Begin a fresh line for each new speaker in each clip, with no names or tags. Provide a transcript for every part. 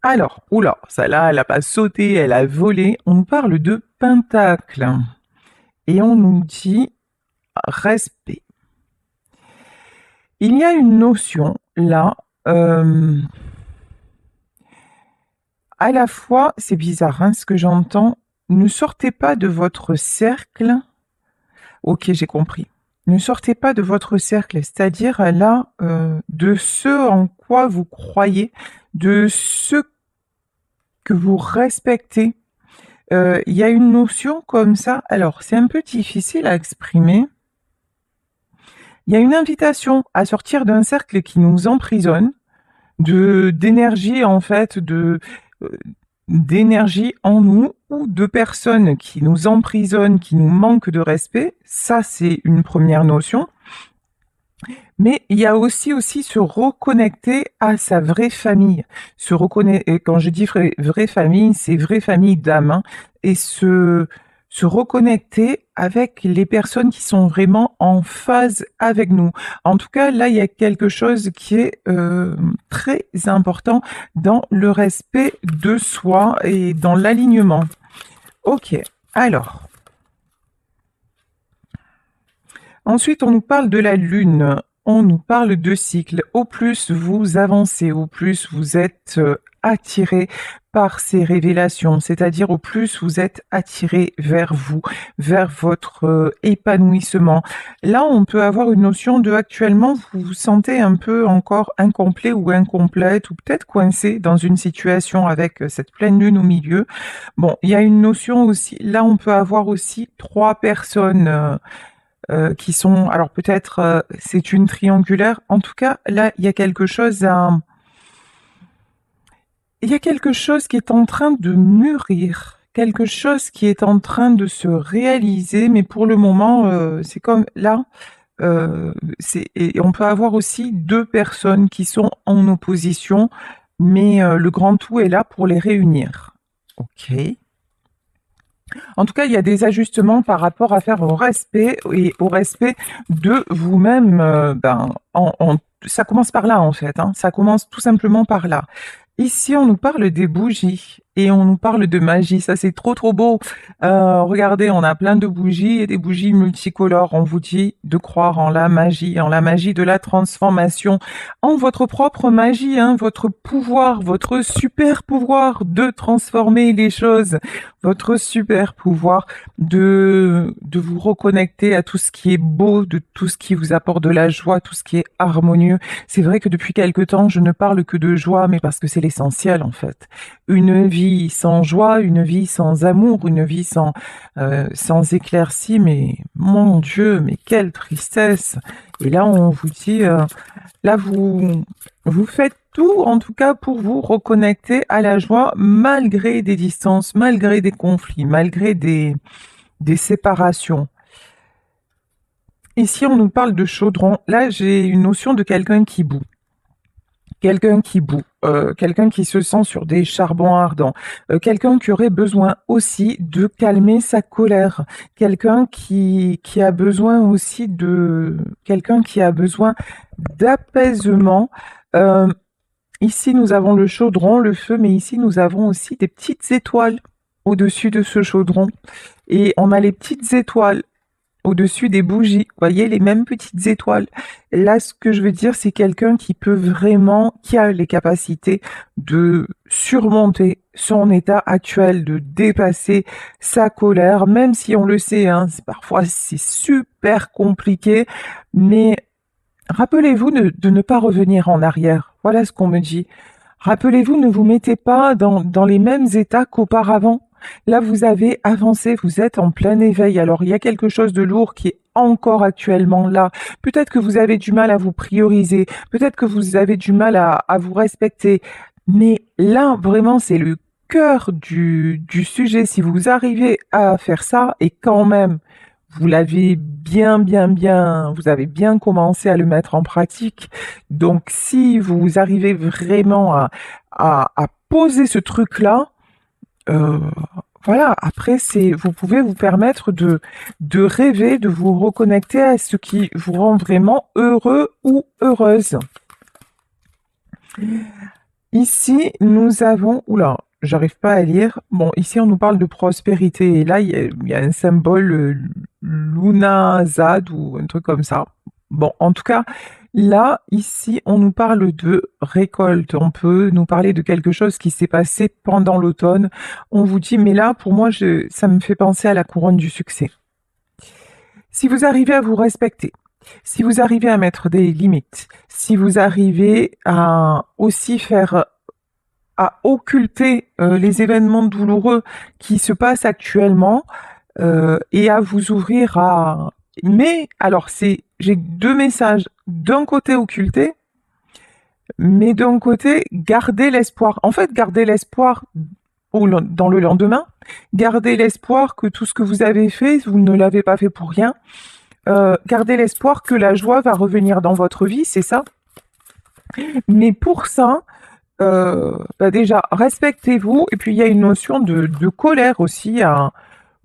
Alors, oula, celle-là, elle n'a pas sauté, elle a volé. On nous parle de pentacle. Et on nous dit respect. Il y a une notion là, à la fois, c'est bizarre hein, ce que j'entends, ne sortez pas de votre cercle. Ok, j'ai compris. Ne sortez pas de votre cercle, c'est-à-dire là, de ce en quoi vous croyez, de ce que vous respectez. Il y a une notion comme ça, alors c'est un peu difficile à exprimer. Il y a une invitation à sortir d'un cercle qui nous emprisonne, d'énergie en fait, d'énergie en nous ou de personnes qui nous emprisonnent, qui nous manquent de respect. Ça, c'est une première notion. Mais il y a aussi se reconnecter à sa vraie famille. Et quand je dis vraie famille, c'est vraie famille d'âme. Hein, et se reconnecter avec les personnes qui sont vraiment en phase avec nous. En tout cas, là, il y a quelque chose qui est très important dans le respect de soi et dans l'alignement. Ok, alors. Ensuite, on nous parle de la Lune, on nous parle de cycle. Au plus vous avancez, au plus vous êtes attiré par ces révélations, c'est-à-dire au plus vous êtes attiré vers vous, vers votre épanouissement. Là, on peut avoir une notion de actuellement, vous vous sentez un peu encore incomplet ou incomplète, ou peut-être coincé dans une situation avec cette pleine lune au milieu. Bon, il y a une notion aussi, là on peut avoir aussi trois personnes qui sont, alors peut-être c'est une triangulaire, en tout cas là il y a quelque chose il y a quelque chose qui est en train de mûrir, quelque chose qui est en train de se réaliser, mais pour le moment c'est comme là, et on peut avoir aussi deux personnes qui sont en opposition, mais le grand tout est là pour les réunir. Ok. En tout cas, il y a des ajustements par rapport à faire au respect et au respect de vous-même. Ça commence par là, en fait. Hein. Ça commence tout simplement par là. Ici, on nous parle des bougies et on nous parle de magie. Ça, c'est trop, trop beau. Regardez, on a plein de bougies et des bougies multicolores. On vous dit de croire en la magie de la transformation, en votre propre magie, hein, votre pouvoir, votre super pouvoir de transformer les choses, votre super pouvoir de vous reconnecter à tout ce qui est beau, de tout ce qui vous apporte de la joie, tout ce qui est harmonieux. C'est vrai que depuis quelque temps, je ne parle que de joie, mais parce que c'est l'essentiel en fait. Une vie sans joie, une vie sans amour, une vie sans éclaircie, mais mon Dieu, mais quelle tristesse. Et là, on vous dit, là, vous faites tout, en tout cas, pour vous reconnecter à la joie, malgré des distances, malgré des conflits, malgré des séparations. Ici, on nous parle de chaudron. Là, j'ai une notion de quelqu'un qui bout. Quelqu'un qui bout, quelqu'un qui se sent sur des charbons ardents, quelqu'un qui aurait besoin aussi de calmer sa colère, quelqu'un qui a besoin aussi quelqu'un qui a besoin d'apaisement. Ici, nous avons le chaudron, le feu, mais ici, nous avons aussi des petites étoiles au-dessus de ce chaudron. Et on a les petites étoiles au-dessus des bougies. Vous voyez les mêmes petites étoiles. Là, ce que je veux dire, c'est quelqu'un qui peut vraiment, qui a les capacités de surmonter son état actuel, de dépasser sa colère, même si on le sait, hein, parfois c'est super compliqué, mais rappelez-vous de ne pas revenir en arrière. Voilà ce qu'on me dit. Rappelez-vous, ne vous mettez pas dans les mêmes états qu'auparavant. Là, vous avez avancé, vous êtes en plein éveil. Alors, il y a quelque chose de lourd qui est encore actuellement là. Peut-être que vous avez du mal à vous prioriser. Peut-être que vous avez du mal à vous respecter. Mais là, vraiment, c'est le cœur du sujet. Si vous arrivez à faire ça, et quand même, vous l'avez vous avez bien commencé à le mettre en pratique. Donc, si vous arrivez vraiment à poser ce truc-là, voilà, après, vous pouvez vous permettre de rêver, de vous reconnecter à ce qui vous rend vraiment heureux ou heureuse. Ici, nous avons... Oula, j'arrive pas à lire. Bon, ici, on nous parle de prospérité. Et là, il y a un symbole Lunazad ou un truc comme ça. Bon, en tout cas, là, ici, on nous parle de récolte. On peut nous parler de quelque chose qui s'est passé pendant l'automne. On vous dit, mais là, pour moi, ça me fait penser à la couronne du succès. Si vous arrivez à vous respecter, si vous arrivez à mettre des limites, si vous arrivez à aussi faire, à occulter les événements douloureux qui se passent actuellement et à vous ouvrir à... Mais alors, j'ai deux messages. D'un côté, occulter, mais d'un côté, garder l'espoir. En fait, garder l'espoir dans le lendemain, garder l'espoir que tout ce que vous avez fait, vous ne l'avez pas fait pour rien. Gardez l'espoir que la joie va revenir dans votre vie, c'est ça. Mais pour ça, déjà, respectez-vous. Et puis, il y a une notion de colère aussi.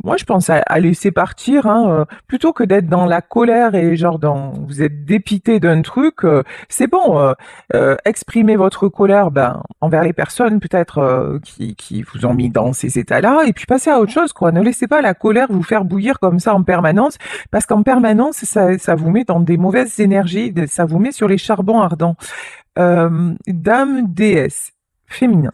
Moi, je pense à laisser partir, hein, plutôt que d'être dans la colère et genre vous êtes dépité d'un truc. C'est bon, exprimez votre colère envers les personnes peut-être qui vous ont mis dans ces états-là, et puis passez à autre chose, quoi. Ne laissez pas la colère vous faire bouillir comme ça en permanence, parce qu'en permanence, ça vous met dans des mauvaises énergies, ça vous met sur les charbons ardents. Dame déesse, féminin.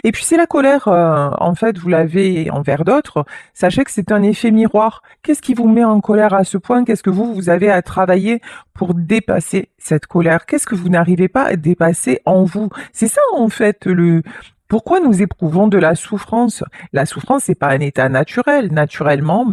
Et puis si la colère, en fait, vous l'avez envers d'autres, sachez que c'est un effet miroir. Qu'est-ce qui vous met en colère à ce point? Qu'est-ce que vous avez à travailler pour dépasser cette colère? Qu'est-ce que vous n'arrivez pas à dépasser en vous? C'est ça, en fait, pourquoi nous éprouvons de la souffrance? La souffrance, c'est pas un état naturel. Naturellement,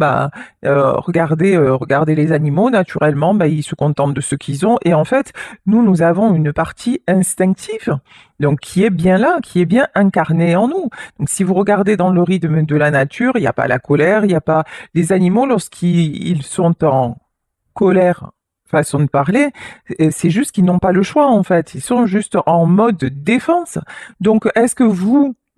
regardez les animaux. Naturellement, ils se contentent de ce qu'ils ont. Et en fait, nous avons une partie instinctive, donc qui est bien là, qui est bien incarnée en nous. Donc, si vous regardez dans le rythme de la nature, il n'y a pas la colère, il n'y a pas les animaux lorsqu'ils sont en colère, façon de parler, c'est juste qu'ils n'ont pas le choix, en fait. Ils sont juste en mode défense. Donc, est-ce que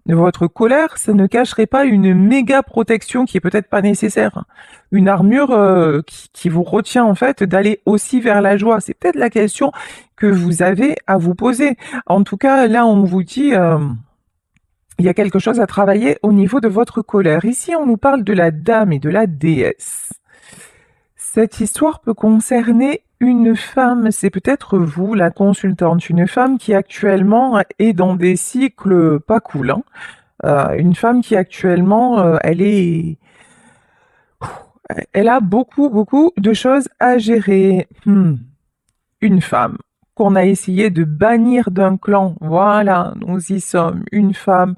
votre colère, ça ne cacherait pas une méga protection qui est peut-être pas nécessaire? Une armure qui vous retient, en fait, d'aller aussi vers la joie? C'est peut-être la question que vous avez à vous poser. En tout cas, là, on vous dit... il y a quelque chose à travailler au niveau de votre colère. Ici, on nous parle de la dame et de la déesse. Cette histoire peut concerner une femme, c'est peut-être vous, la consultante, une femme qui actuellement est dans des cycles pas cool, hein. Une femme qui actuellement, elle a beaucoup, beaucoup de choses à gérer. Une femme qu'on a essayé de bannir d'un clan, voilà, nous y sommes, une femme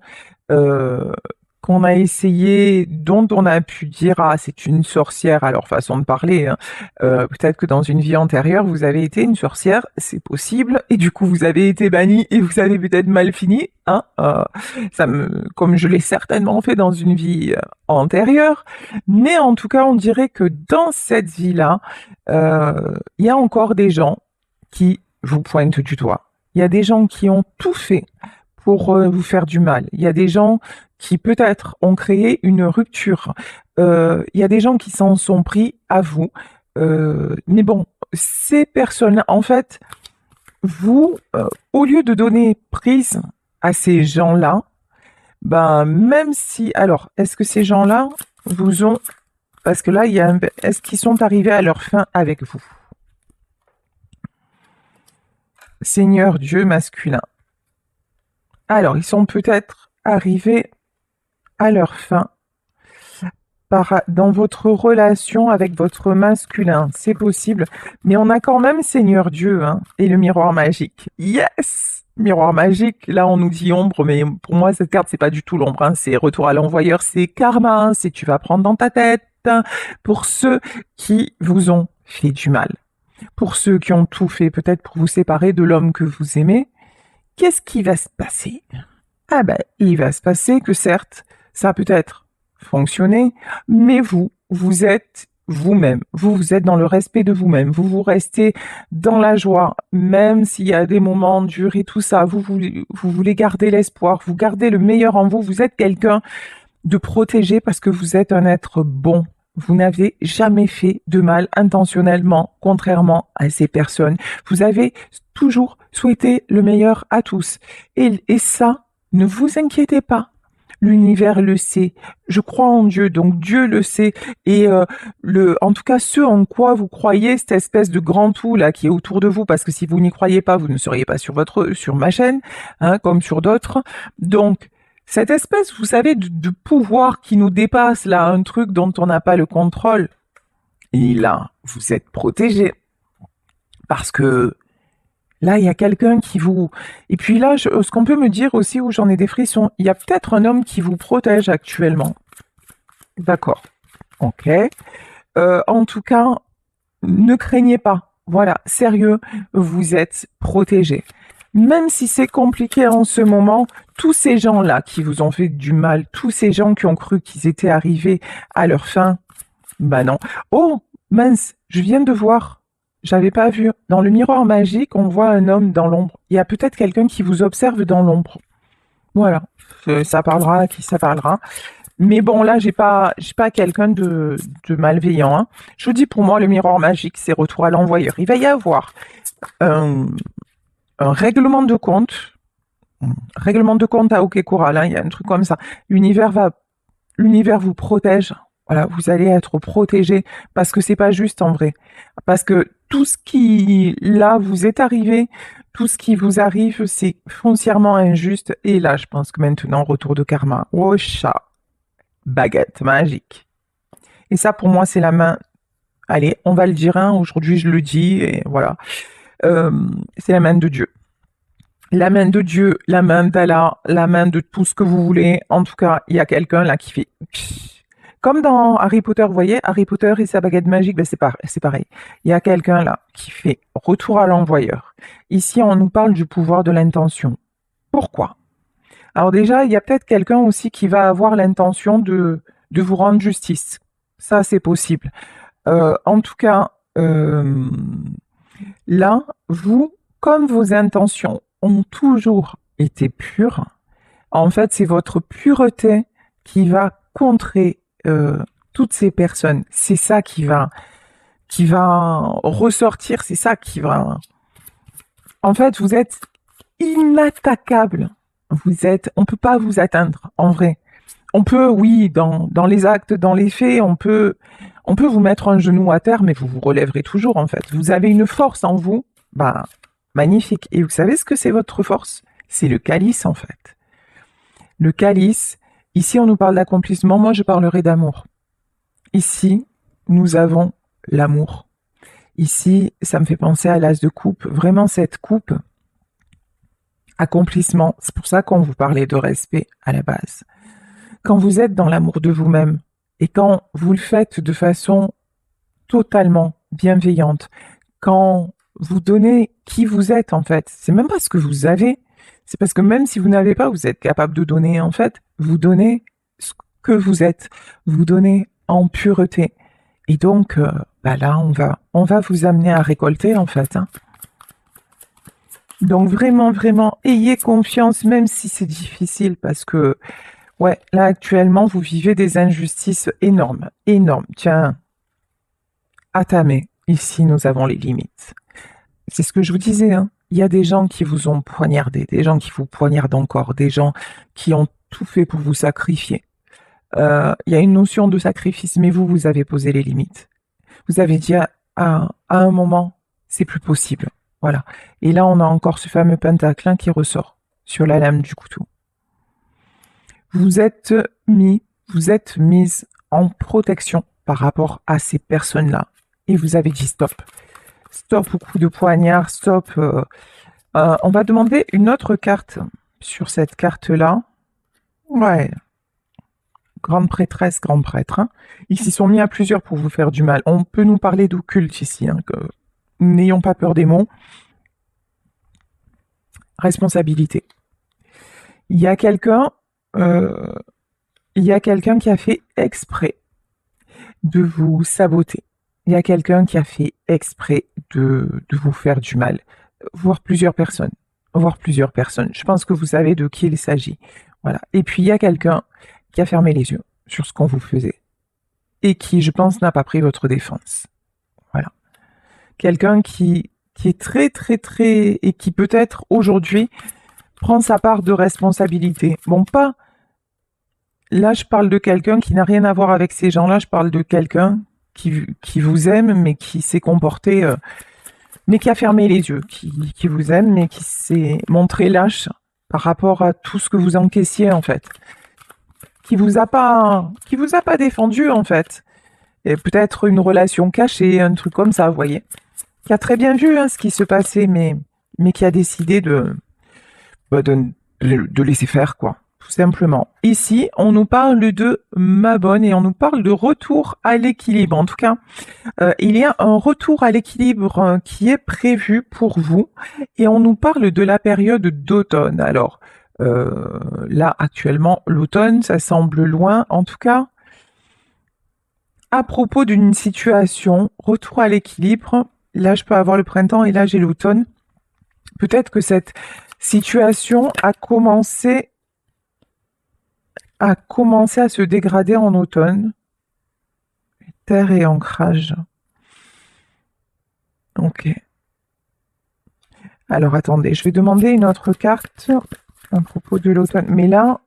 qu'on a essayé, dont on a pu dire ah c'est une sorcière à leur façon de parler, hein. Peut-être que dans une vie antérieure vous avez été une sorcière, c'est possible, et du coup vous avez été banni et vous avez peut-être mal fini, hein. Comme je l'ai certainement fait dans une vie antérieure, mais en tout cas on dirait que dans cette vie-là, il y a encore des gens qui vous pointent du doigt. Il y a des gens qui ont tout fait pour vous faire du mal. Il y a des gens qui peut-être ont créé une rupture. Il y a des gens qui s'en sont pris à vous. Mais bon, ces personnes, en fait, vous, au lieu de donner prise à ces gens-là, même si... Alors, est-ce que ces gens-là vous ont... Parce que là, est-ce qu'ils sont arrivés à leur fin avec vous? Seigneur Dieu masculin. Alors, ils sont peut-être arrivés à leur fin dans votre relation avec votre masculin. C'est possible. Mais on a quand même Seigneur Dieu, hein, et le miroir magique. Yes! Miroir magique, là on nous dit ombre, mais pour moi cette carte c'est pas du tout l'ombre, hein, c'est retour à l'envoyeur, c'est karma, hein, c'est tu vas prendre dans ta tête, hein, pour ceux qui vous ont fait du mal. Pour ceux qui ont tout fait peut-être pour vous séparer de l'homme que vous aimez, qu'est-ce qui va se passer? Il va se passer que certes, ça a peut-être fonctionné, mais vous êtes vous-même. Vous êtes dans le respect de vous-même. Vous restez dans la joie, même s'il y a des moments durs et tout ça. Vous voulez garder l'espoir, vous gardez le meilleur en vous. Vous êtes quelqu'un de protégé parce que vous êtes un être bon. vous n'avez jamais fait de mal intentionnellement, contrairement à ces personnes. Vous avez toujours souhaité le meilleur à tous. Et ça, ne vous inquiétez pas. L'univers le sait. Je crois en Dieu, donc Dieu le sait. Et en tout cas, ce en quoi vous croyez, cette espèce de grand tout là qui est autour de vous, parce que si vous n'y croyez pas, vous ne seriez pas sur ma chaîne, hein, comme sur d'autres. Donc, cette espèce, vous savez, de pouvoir qui nous dépasse là, un truc dont on n'a pas le contrôle. Et là, vous êtes protégé parce que là, il y a quelqu'un qui vous... Et puis là, ce qu'on peut me dire aussi, où j'en ai des frissons, il y a peut-être un homme qui vous protège actuellement. D'accord. Ok. En tout cas, ne craignez pas. Voilà, sérieux, vous êtes protégé. Même si c'est compliqué en ce moment, tous ces gens-là qui vous ont fait du mal, tous ces gens qui ont cru qu'ils étaient arrivés à leur fin, bah non. Oh, mince, je viens de voir. J'avais pas vu. Dans le miroir magique, on voit un homme dans l'ombre. Il y a peut-être quelqu'un qui vous observe dans l'ombre. Voilà. Ça parlera à qui ça parlera. Mais bon, là, j'ai pas quelqu'un de malveillant, hein. Je vous dis, pour moi, le miroir magique, c'est retour à l'envoyeur. Il va y avoir un règlement de compte. Règlement de compte à OK Coral, hein. Il y a un truc comme ça. L'univers vous protège. Voilà, vous allez être protégé parce que c'est pas juste en vrai. Parce que tout ce qui, là, vous est arrivé, tout ce qui vous arrive, c'est foncièrement injuste. Et là, je pense que maintenant, retour de karma. Oh, chat. Baguette magique. Et ça, pour moi, c'est la main. Allez, on va le dire, hein. Aujourd'hui, je le dis, et voilà. C'est la main de Dieu. La main de Dieu, la main d'Allah, la main de tout ce que vous voulez. En tout cas, il y a quelqu'un là qui fait... Comme dans Harry Potter, vous voyez, Harry Potter et sa baguette magique, ben c'est pareil. Il y a quelqu'un là qui fait retour à l'envoyeur. Ici, on nous parle du pouvoir de l'intention. Pourquoi? Alors déjà, il y a peut-être quelqu'un aussi qui va avoir l'intention de vous rendre justice. Ça, c'est possible. En tout cas, là, vous, comme vos intentions ont toujours été pures, en fait, c'est votre pureté qui va contrer toutes ces personnes. C'est ça qui va ressortir, c'est ça qui va... En fait, vous êtes inattaquable. On peut pas vous atteindre, en vrai. On peut, oui, dans les actes, dans les faits, on peut vous mettre un genou à terre, mais vous vous relèverez toujours, en fait. Vous avez une force en vous, bah, magnifique. Et vous savez ce que c'est votre force? C'est le calice, en fait. Le calice, ici, on nous parle d'accomplissement, moi, je parlerai d'amour. Ici, nous avons l'amour. Ici, ça me fait penser à l'as de coupe. Vraiment, cette coupe, accomplissement, c'est pour ça qu'on vous parlait de respect à la base. Quand vous êtes dans l'amour de vous-même et quand vous le faites de façon totalement bienveillante, quand vous donnez qui vous êtes en fait, c'est même pas ce que vous avez, c'est parce que même si vous n'avez pas, vous êtes capable de donner en fait, vous donnez ce que vous êtes, vous donnez en pureté. Et donc, bah là, on va vous amener à récolter en fait, hein. Donc vraiment, vraiment, ayez confiance, même si c'est difficile, parce que, ouais, là actuellement, vous vivez des injustices énormes, énormes. Tiens, Atame, ici, nous avons les limites. C'est ce que je vous disais, hein. Il y a des gens qui vous ont poignardé, des gens qui vous poignardent encore, des gens qui ont tout fait pour vous sacrifier. Il y a une notion de sacrifice, mais vous avez posé les limites. Vous avez dit à un moment, c'est plus possible. Voilà. Et là, on a encore ce fameux pentacle qui ressort sur la lame du couteau. Vous êtes mise en protection par rapport à ces personnes-là. Et vous avez dit stop. Stop au coup de poignard, stop. On va demander une autre carte sur cette carte-là. Ouais. Grande prêtresse, grand prêtre, hein. Ils s'y sont mis à plusieurs pour vous faire du mal. On peut nous parler d'occulte ici, hein, que n'ayons pas peur des mots. Responsabilité. Il y a quelqu'un qui a fait exprès de vous saboter. Il y a quelqu'un qui a fait exprès de vous faire du mal. Voire plusieurs personnes. Je pense que vous savez de qui il s'agit. Voilà. Et puis il y a quelqu'un qui a fermé les yeux sur ce qu'on vous faisait. et qui, je pense, n'a pas pris votre défense. Voilà. Quelqu'un qui est très, très, très... et qui peut-être aujourd'hui prend sa part de responsabilité. Bon, pas... Là, je parle de quelqu'un qui n'a rien à voir avec ces gens-là, je parle de quelqu'un qui vous aime, mais qui s'est comporté... mais qui a fermé les yeux, qui vous aime, mais qui s'est montré lâche par rapport à tout ce que vous encaissiez, en fait. Qui vous a pas défendu, en fait. Et peut-être une relation cachée, un truc comme ça, vous voyez. Qui a très bien vu ce qui se passait, mais qui a décidé de laisser faire, quoi. Tout simplement. Ici, on nous parle de ma bonne et on nous parle de retour à l'équilibre. En tout cas, il y a un retour à l'équilibre qui est prévu pour vous et on nous parle de la période d'automne. Alors, là, actuellement, l'automne, ça semble loin. En tout cas, à propos d'une situation, retour à l'équilibre, là, je peux avoir le printemps et là, j'ai l'automne. Peut-être que cette situation a commencé à se dégrader en automne. Terre et ancrage. Ok. Alors attendez, je vais demander une autre carte à propos de l'automne. Mais là,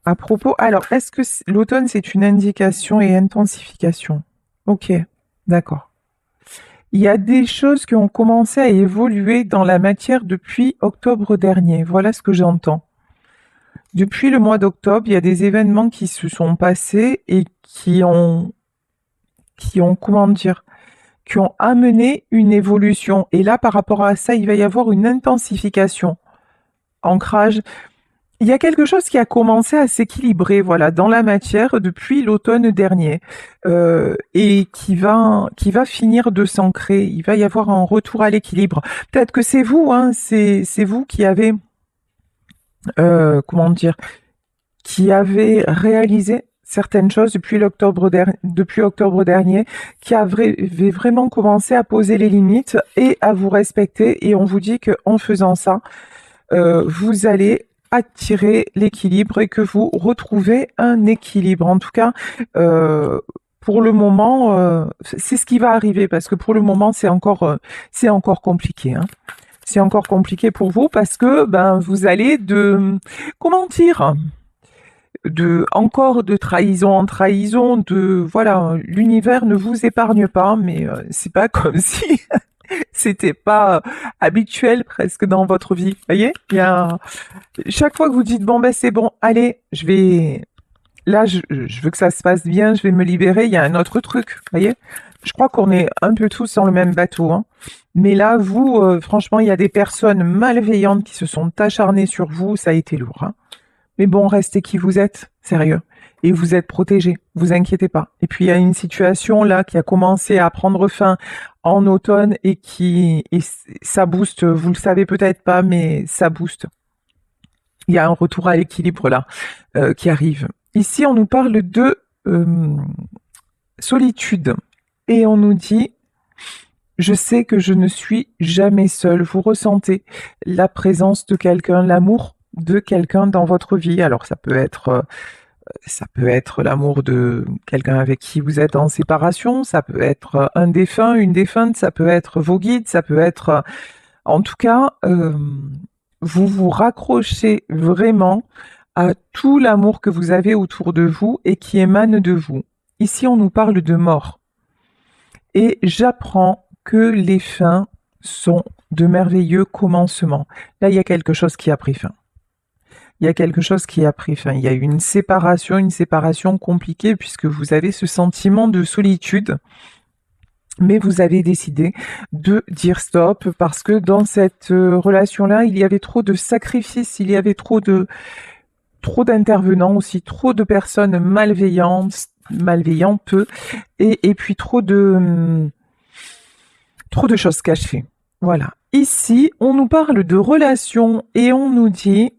à propos... Alors, est-ce que l'automne, c'est une indication et intensification? Ok, d'accord. Il y a des choses qui ont commencé à évoluer dans la matière depuis octobre dernier. Voilà ce que j'entends. Depuis le mois d'octobre, il y a des événements qui se sont passés et qui ont comment dire, qui ont amené une évolution. Et là, par rapport à ça, il va y avoir une intensification. Ancrage. Il y a quelque chose qui a commencé à s'équilibrer, voilà, dans la matière depuis l'automne dernier, et qui va finir de s'ancrer. Il va y avoir un retour à l'équilibre. Peut-être que c'est vous, c'est vous qui avez, comment dire, qui avez réalisé certaines choses depuis octobre dernier, qui avait vraiment commencé à poser les limites et à vous respecter. Et on vous dit qu'en faisant ça, vous allez attirer l'équilibre et que vous retrouvez un équilibre. En tout cas, pour le moment, c'est ce qui va arriver parce que pour le moment, c'est encore compliqué. C'est encore compliqué pour vous parce que vous allez comment dire, encore de trahison en trahison, voilà, l'univers ne vous épargne pas, mais c'est pas comme si c'était pas habituel presque dans votre vie. Vous voyez, chaque fois que vous dites bon c'est bon, allez, je veux que ça se passe bien, je vais me libérer, il y a un autre truc. Vous voyez, je crois qu'on est un peu tous sur le même bateau. Mais là, vous, franchement, il y a des personnes malveillantes qui se sont acharnées sur vous, ça a été lourd. Mais bon, restez qui vous êtes, sérieux. Et vous êtes protégés, vous inquiétez pas. Et puis il y a une situation là qui a commencé à prendre fin en automne et ça booste, vous le savez peut-être pas, mais ça booste. Il y a un retour à l'équilibre là qui arrive. Ici, on nous parle de solitude et on nous dit je sais que je ne suis jamais seule. Vous ressentez la présence de quelqu'un, l'amour de quelqu'un dans votre vie. Alors ça peut être l'amour de quelqu'un avec qui vous êtes en séparation, ça peut être un défunt, une défunte, ça peut être vos guides, ça peut être... En tout cas, vous vous raccrochez vraiment à tout l'amour que vous avez autour de vous et qui émane de vous. Ici, on nous parle de mort. Et j'apprends que les fins sont de merveilleux commencements. Là, il y a quelque chose qui a pris fin. Il y a quelque chose qui a pris fin. Il y a eu une séparation compliquée puisque vous avez ce sentiment de solitude. Mais vous avez décidé de dire stop parce que dans cette relation-là, il y avait trop de sacrifices, il y avait trop d'intervenants aussi, trop de personnes malveillantes, et puis trop de choses cachées. Voilà. Ici, on nous parle de relations et on nous dit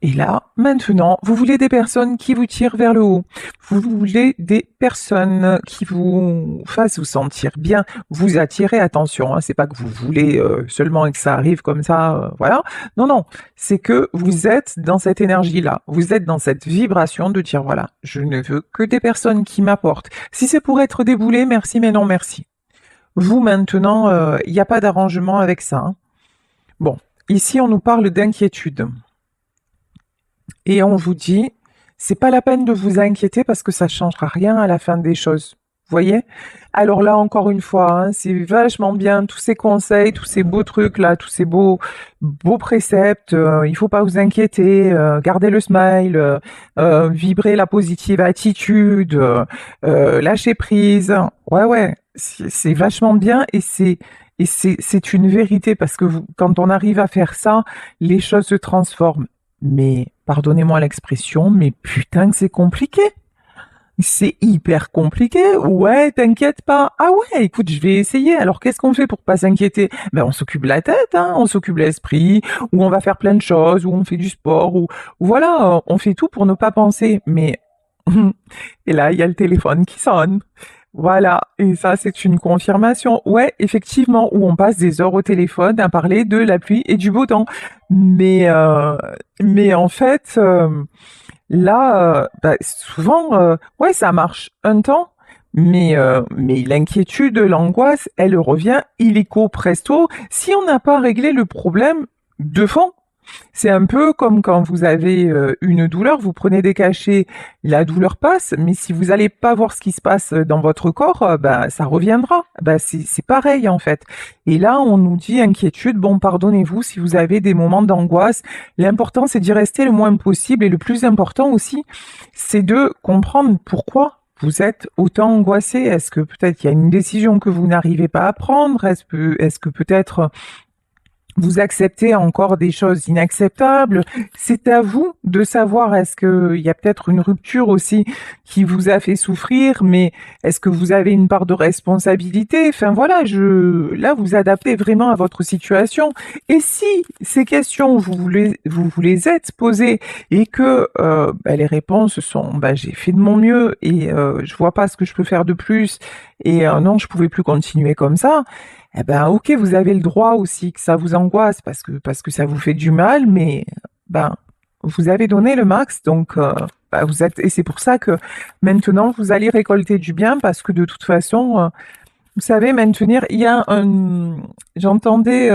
Et là, maintenant, vous voulez des personnes qui vous tirent vers le haut. Vous voulez des personnes qui vous fassent vous sentir bien, vous attirer. Attention, hein, c'est pas que vous voulez seulement que ça arrive comme ça, voilà. Non, non, c'est que vous êtes dans cette énergie-là. Vous êtes dans cette vibration de dire voilà, je ne veux que des personnes qui m'apportent. Si c'est pour être déboulé, merci, mais non, merci. Vous maintenant, il n'y a pas d'arrangement avec ça, hein. Bon, ici on nous parle d'inquiétude. Et on vous dit, c'est pas la peine de vous inquiéter parce que ça changera rien à la fin des choses. Vous voyez? Alors là, encore une fois, hein, c'est vachement bien, tous ces conseils, tous ces beaux trucs là, tous ces beaux préceptes, il faut pas vous inquiéter, gardez le smile, vibrez la positive attitude, lâchez prise. Ouais, ouais, c'est vachement bien et c'est une vérité parce que quand on arrive à faire ça, les choses se transforment. Mais, pardonnez-moi l'expression, mais putain que c'est compliqué. C'est hyper compliqué. Ouais, t'inquiète pas. Ah ouais, écoute, je vais essayer. Alors, qu'est-ce qu'on fait pour pas s'inquiéter? Ben, on s'occupe la tête, hein, on s'occupe l'esprit, ou on va faire plein de choses, ou on fait du sport, ou voilà, on fait tout pour ne pas penser. Mais, et là, il y a le téléphone qui sonne. Voilà, et ça c'est une confirmation. Ouais, effectivement, où on passe des heures au téléphone à parler de la pluie et du beau temps. Mais, euh, mais en fait, là, bah, souvent, ouais, ça marche un temps, mais l'inquiétude, l'angoisse, elle revient illico presto si on n'a pas réglé le problème de fond. C'est un peu comme quand vous avez une douleur, vous prenez des cachets, la douleur passe, mais si vous n'allez pas voir ce qui se passe dans votre corps, bah, ça reviendra. Bah, c'est pareil en fait. Et là, on nous dit inquiétude, bon, pardonnez-vous si vous avez des moments d'angoisse. L'important, c'est d'y rester le moins possible et le plus important aussi, c'est de comprendre pourquoi vous êtes autant angoissé. Est-ce que peut-être il y a une décision que vous n'arrivez pas à prendre? Est-ce que peut-être vous acceptez encore des choses inacceptables. C'est à vous de savoir, est-ce qu'il y a peut-être une rupture aussi qui vous a fait souffrir, mais est-ce que vous avez une part de responsabilité? Enfin voilà, là, vous adaptez vraiment à votre situation. Et si ces questions, vous les êtes posées et que bah, les réponses sont, bah, j'ai fait de mon mieux et je vois pas ce que je peux faire de plus et non, je pouvais plus continuer comme ça, eh ben, ok, vous avez le droit aussi que ça vous angoisse parce que ça vous fait du mal, mais ben, vous avez donné le max, donc bah, et c'est pour ça que maintenant vous allez récolter du bien parce que de toute façon, vous savez maintenir. J'entendais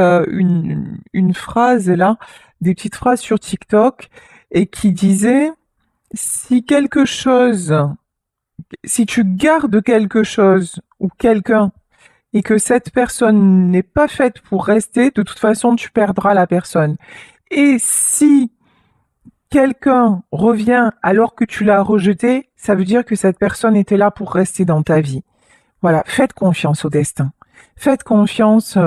une phrase là, des petites phrases sur TikTok et qui disait si tu gardes quelque chose ou quelqu'un et que cette personne n'est pas faite pour rester, de toute façon, tu perdras la personne. Et si quelqu'un revient alors que tu l'as rejeté, ça veut dire que cette personne était là pour rester dans ta vie. Voilà, faites confiance au destin. Faites confiance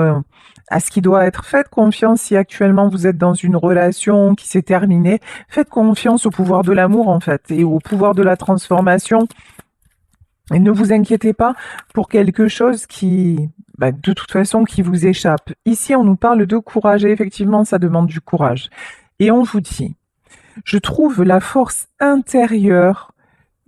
à ce qui doit être. Faites confiance si actuellement vous êtes dans une relation qui s'est terminée. Faites confiance au pouvoir de l'amour en fait et au pouvoir de la transformation. Et ne vous inquiétez pas pour quelque chose qui, bah, de toute façon, qui vous échappe. Ici, on nous parle de courage et effectivement, ça demande du courage. Et on vous dit, je trouve la force intérieure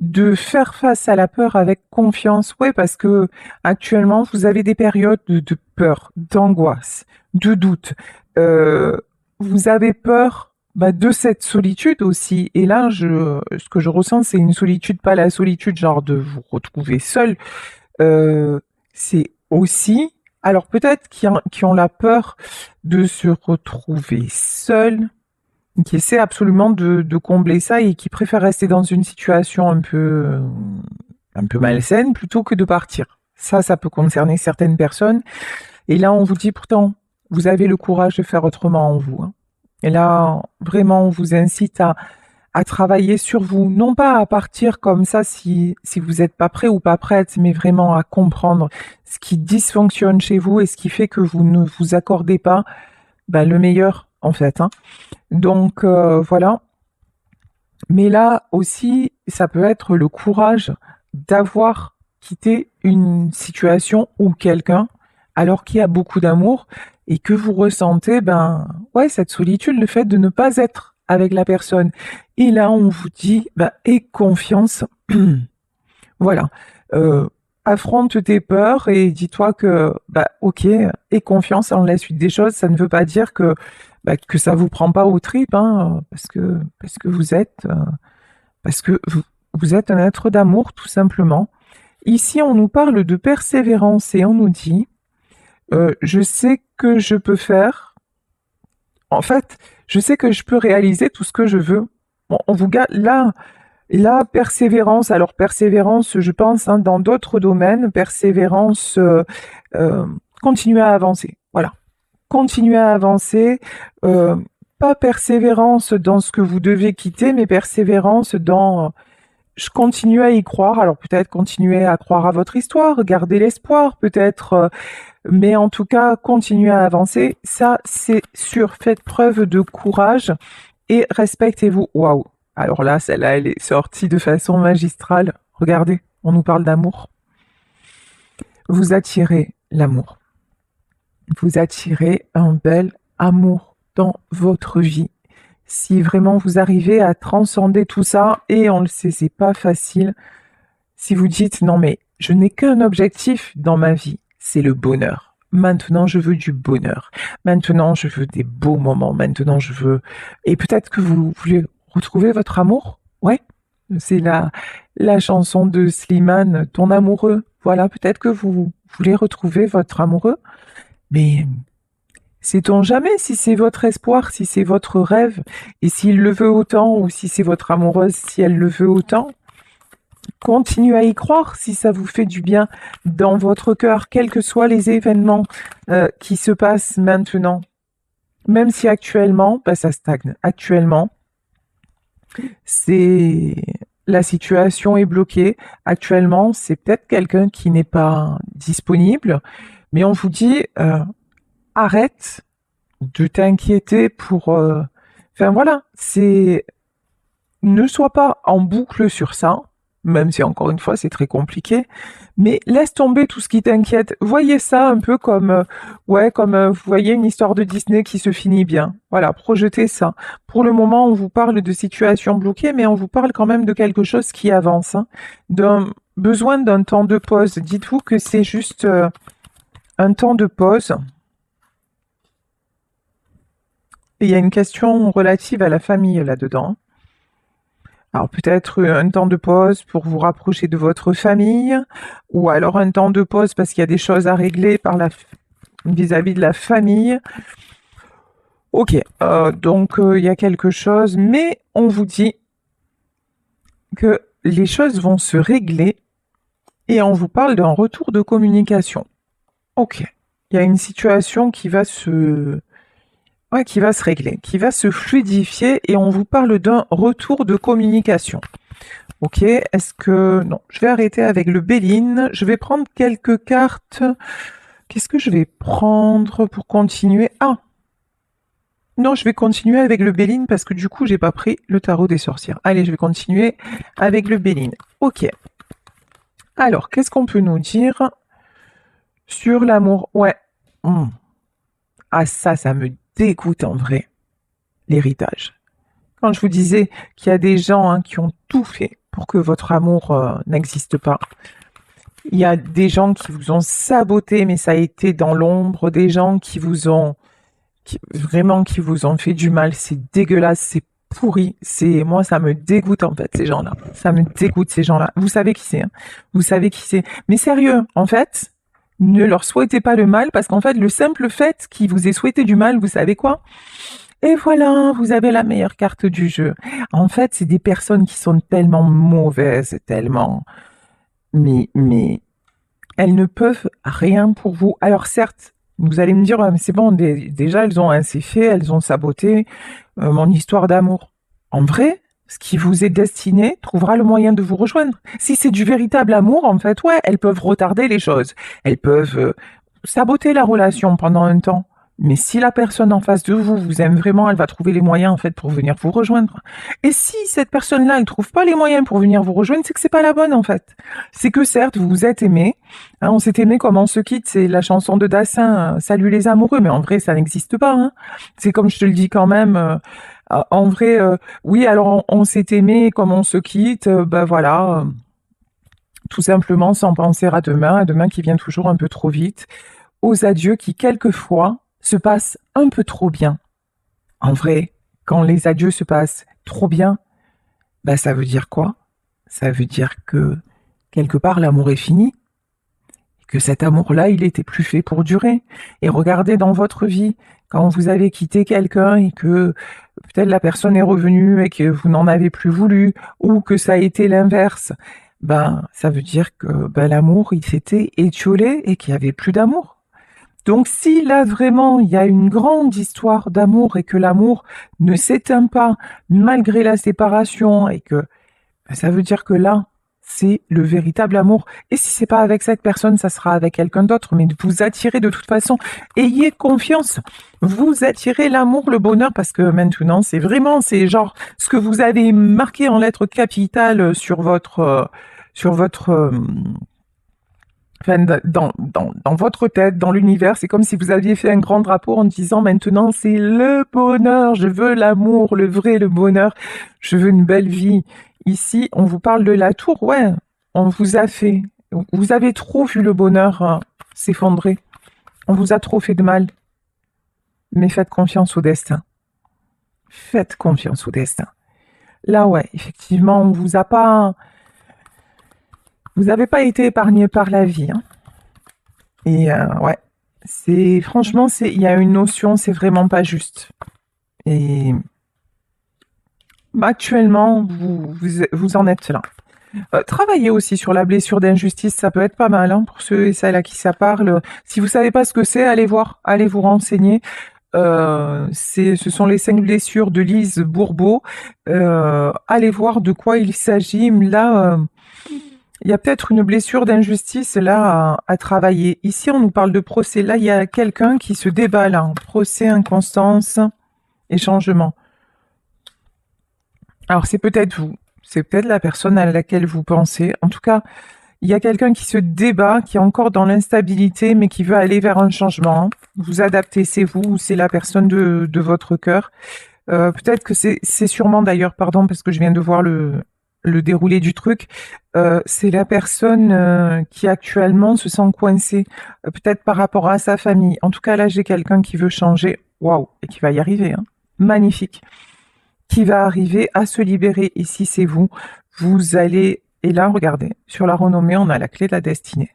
de faire face à la peur avec confiance. Ouais, parce que actuellement, vous avez des périodes de peur, d'angoisse, de doute. Vous avez peur bah, de cette solitude aussi. Et là, ce que je ressens, c'est une solitude, pas la solitude genre de vous retrouver seul. C'est aussi, alors peut-être qui ont la peur de se retrouver seul, qui essaie absolument de combler ça et qui préfère rester dans une situation un peu malsaine plutôt que de partir. Ça peut concerner certaines personnes. Et là, on vous dit pourtant, vous avez le courage de faire autrement en vous, hein. Et là, vraiment, on vous incite à travailler sur vous, non pas à partir comme ça si vous n'êtes pas prêt ou pas prête, mais vraiment à comprendre ce qui dysfonctionne chez vous et ce qui fait que vous ne vous accordez pas ben, le meilleur, en fait, hein. Donc voilà. Mais là aussi, ça peut être le courage d'avoir quitté une situation ou quelqu'un alors qu'il y a beaucoup d'amour et que vous ressentez, ben ouais, cette solitude, le fait de ne pas être avec la personne. Et là, on vous dit, aie confiance. Voilà. Affronte tes peurs et dis-toi que, ok, aie confiance en la suite des choses. Ça ne veut pas dire que ça vous prend pas aux tripes, hein, parce que vous êtes un être d'amour, tout simplement. Ici, on nous parle de persévérance et on nous dit, je sais que je peux faire. En fait, je sais que je peux réaliser tout ce que je veux. Bon, on vous garde là. La persévérance, alors persévérance, je pense, hein, dans d'autres domaines, persévérance, continuer à avancer. Voilà. Continuer à avancer, pas persévérance dans ce que vous devez quitter, mais persévérance dans je continue à y croire. Alors peut-être continuer à croire à votre histoire, garder l'espoir, peut-être, mais en tout cas, continuer à avancer. Ça, c'est sûr. Faites preuve de courage et respectez-vous. Waouh! Alors là, celle-là, elle est sortie de façon magistrale. Regardez, on nous parle d'amour. Vous attirez l'amour. Vous attirez un bel amour dans votre vie. Si vraiment vous arrivez à transcender tout ça, et on le sait, c'est pas facile. Si vous dites, non mais je n'ai qu'un objectif dans ma vie, c'est le bonheur. Maintenant, je veux du bonheur. Maintenant, je veux des beaux moments. Maintenant, je veux... Et peut-être que vous voulez retrouver votre amour. Ouais, c'est la chanson de Slimane, Ton amoureux. Voilà, peut-être que vous voulez retrouver votre amoureux. Mais sait-on jamais si c'est votre espoir, si c'est votre rêve, et s'il le veut autant, ou si c'est votre amoureuse, si elle le veut autant. Continuez à y croire si ça vous fait du bien dans votre cœur, quels que soient les événements qui se passent maintenant. Même si actuellement, ça stagne. Actuellement, la situation est bloquée. Actuellement, c'est peut-être quelqu'un qui n'est pas disponible, mais on vous dit arrête de t'inquiéter pour. Enfin voilà, ne sois pas en boucle sur ça. Même si encore une fois c'est très compliqué, mais laisse tomber tout ce qui t'inquiète. Voyez ça un peu comme, vous voyez une histoire de Disney qui se finit bien. Voilà, projetez ça. Pour le moment, on vous parle de situations bloquées, mais on vous parle quand même de quelque chose qui avance, hein, d'un besoin d'un temps de pause. Dites-vous que c'est juste un temps de pause. Et il y a une question relative à la famille là-dedans. Alors peut-être un temps de pause pour vous rapprocher de votre famille, ou alors un temps de pause parce qu'il y a des choses à régler vis-à-vis de la famille. Ok, donc il y a quelque chose, mais on vous dit que les choses vont se régler et on vous parle d'un retour de communication. Ok, il y a une situation qui va se régler, qui va se fluidifier et on vous parle d'un retour de communication. Ok, est-ce que... Non, je vais arrêter avec le Béline. Je vais prendre quelques cartes. Qu'est-ce que je vais prendre pour continuer? Ah! Non, je vais continuer avec le Béline parce que du coup, j'ai pas pris le tarot des sorcières. Allez, je vais continuer avec le Béline. Ok. Alors, qu'est-ce qu'on peut nous dire sur l'amour? Ouais. Ah, ça me dégoûte en vrai, l'héritage. Quand je vous disais qu'il y a des gens qui ont tout fait pour que votre amour n'existe pas, il y a des gens qui vous ont saboté, mais ça a été dans l'ombre, des gens qui vous ont fait du mal, c'est dégueulasse, c'est pourri, moi ça me dégoûte en fait ces gens-là, ça me dégoûte ces gens-là. Vous savez qui c'est, hein, vous savez qui c'est. Mais sérieux, en fait, ne leur souhaitez pas le mal, parce qu'en fait, le simple fait qu'ils vous aient souhaité du mal, vous savez quoi? Et voilà, vous avez la meilleure carte du jeu. En fait, c'est des personnes qui sont tellement mauvaises, tellement... Mais elles ne peuvent rien pour vous. Alors certes, vous allez me dire, mais c'est bon, déjà, elles ont assez fait, elles ont saboté mon histoire d'amour. En vrai, ce qui vous est destiné trouvera le moyen de vous rejoindre. Si c'est du véritable amour, en fait, ouais, elles peuvent retarder les choses. Elles peuvent saboter la relation pendant un temps. Mais si la personne en face de vous vous aime vraiment, elle va trouver les moyens, en fait, pour venir vous rejoindre. Et si cette personne-là, elle trouve pas les moyens pour venir vous rejoindre, c'est que c'est pas la bonne, en fait. C'est que certes, vous vous êtes aimés. Hein, on s'est aimé comme on se quitte, c'est la chanson de Dassin, Salut les amoureux, mais en vrai, ça n'existe pas. Hein. C'est comme je te le dis quand même, En vrai, oui, alors on s'est aimé, comme on se quitte, bah voilà, tout simplement sans penser à demain qui vient toujours un peu trop vite, aux adieux qui quelquefois se passent un peu trop bien. En vrai, quand les adieux se passent trop bien, bah ça veut dire quoi? Ça veut dire que quelque part l'amour est fini, que cet amour-là, il était plus fait pour durer. Et regardez dans votre vie, quand vous avez quitté quelqu'un et que peut-être la personne est revenue et que vous n'en avez plus voulu, ou que ça a été l'inverse, ben ça veut dire que ben, l'amour, il s'était étiolé et qu'il n'y avait plus d'amour. Donc si là vraiment il y a une grande histoire d'amour et que l'amour ne s'éteint pas malgré la séparation et que ça veut dire que là, c'est le véritable amour. Et si c'est pas avec cette personne, ça sera avec quelqu'un d'autre. Mais vous attirez de toute façon. Ayez confiance. Vous attirez l'amour, le bonheur, parce que maintenant, c'est vraiment, c'est genre ce que vous avez marqué en lettres capitales sur votre, enfin, dans votre tête, dans l'univers. C'est comme si vous aviez fait un grand drapeau en disant maintenant, c'est le bonheur. Je veux l'amour, le vrai, le bonheur. Je veux une belle vie. Ici, on vous parle de la tour, ouais, on vous a fait. Vous avez trop vu le bonheur s'effondrer. On vous a trop fait de mal. Mais faites confiance au destin. Faites confiance au destin. Là, ouais, effectivement, on vous a pas. Vous n'avez pas été épargné par la vie. Hein. Et ouais, c'est franchement, il y a une notion, c'est vraiment pas juste. Et actuellement, vous en êtes là. Travaillez aussi sur la blessure d'injustice, ça peut être pas mal hein, pour ceux et celles à qui ça parle. Si vous savez pas ce que c'est, allez voir, allez vous renseigner. Ce sont les 5 blessures de Lise Bourbeau. Allez voir de quoi il s'agit. Là, il y a peut-être une blessure d'injustice là à travailler. Ici, on nous parle de procès. Là, il y a quelqu'un qui se débat là. Procès, inconstance et changement. Alors, c'est peut-être vous. C'est peut-être la personne à laquelle vous pensez. En tout cas, il y a quelqu'un qui se débat, qui est encore dans l'instabilité, mais qui veut aller vers un changement. Vous adaptez, c'est vous ou c'est la personne de votre cœur. Peut-être que c'est sûrement d'ailleurs, pardon, parce que je viens de voir le déroulé du truc, c'est la personne qui actuellement se sent coincée, peut-être par rapport à sa famille. En tout cas, là, j'ai quelqu'un qui veut changer, waouh, et qui va y arriver, hein. Magnifique, qui va arriver à se libérer. Et si c'est vous, vous allez, et là, regardez, sur la renommée, on a la clé de la destinée.